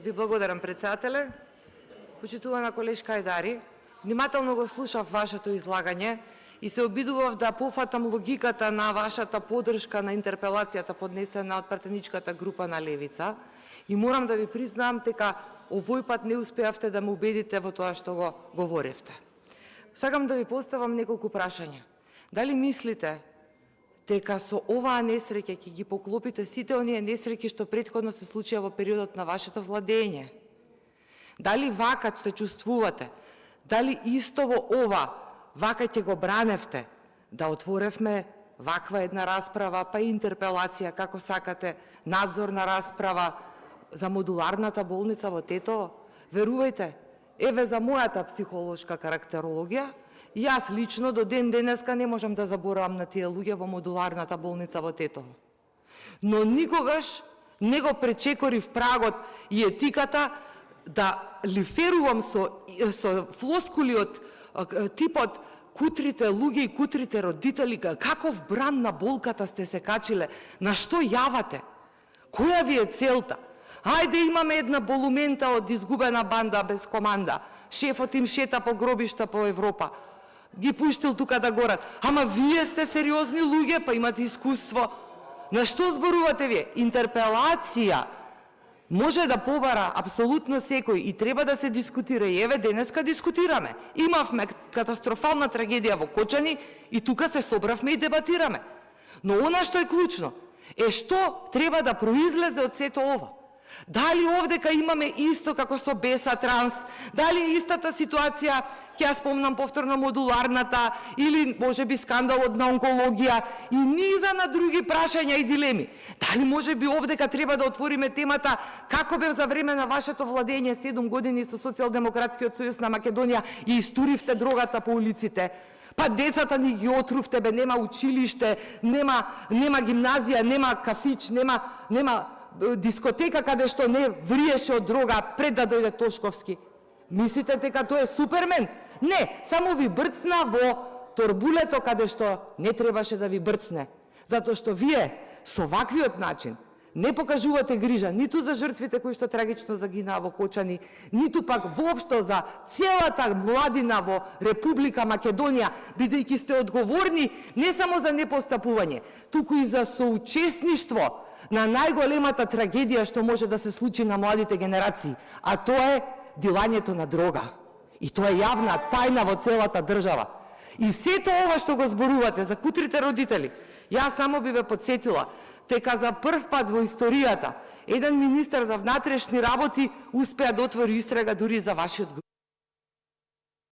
Ви благодарам, председателе. Почитувана колешка Ајдари, внимателно го слушав вашето излагање и се обидував да пофатам логиката на вашата подршка на интерпелацијата поднесена од пратеничката група на Левица и морам да ви признам дека овој пат не успеавте да ме убедите во тоа што го говоревте. Сакам да ви поставам неколку прашања. Дали мислите дека со оваа несреќа ќе ги поклопите сите оние несреќи што претходно се случија во периодот на вашето владење? Дали вака се чувствувате? Дали исто во ова вака ќе го браневте да отворевме ваква една расправа, па и интерпелација, како сакате, надзорна расправа за модуларната болница во Тетово? Верувајте, еве за мојата психолошка карактерологија, јас лично до ден денеска не можам да заборавам на тие луѓе во модуларната болница во Тетово. Но никогаш не го пречекорив прагот и етиката да лиферувам со флоскули од типот кутрите луѓе и кутрите родители, каков бран на болката сте се качиле, на што јавате, која ви е целта? Ајде имаме една болумента од изгубена банда без команда, шефот им шета по гробишта по Европа, ги пуштил тука да горат. Ама вие сте сериозни луѓе, па имате искуство. На што зборувате вие? Интерпелација може да побара апсолутно секој и треба да се дискутира. И еве денеска дискутираме. Имавме катастрофална трагедија во Кочани и тука се собравме и дебатираме. Но она што е клучно е што треба да произлезе од сето ова. Дали овдека имаме исто како со Беса Транс, дали е истата ситуација, ќе ја спомнам повторно модуларната, или можеби скандалот на онкологија и низа на други прашања и дилеми. Дали можеби овдека треба да отвориме темата како бе за време на вашето владење 7 години со Социјалдемократскиот сојуз на Македонија и истуривте дрогата по улиците? Па децата ни ги отрувте, бе, нема училиште, нема гимназија, нема кафич, нема дискотека каде што не вриеше од дрога пред да дојде Тошковски. Мислите дека тој е супермен? Не, само ви брцна во торбулето каде што не требаше да ви брцне. Затоа што вие со ваквиот начин не покажувате грижа ниту за жртвите кои што трагично загинаа во Кочани, ниту пак воопшто за целата младина во Република Македонија, бидејќи сте одговорни не само за непостапување, туку и за соучесништво на најголемата трагедија што може да се случи на младите генерации, а тоа е дилањето на дрога. И тоа е јавна тајна во целата држава. И сето ова што го зборувате за кутрите родители, јас само би ве подсетила дека за прв пат во историјата еден министар за внатрешни работи успеа да отвори истрага дури за вашиот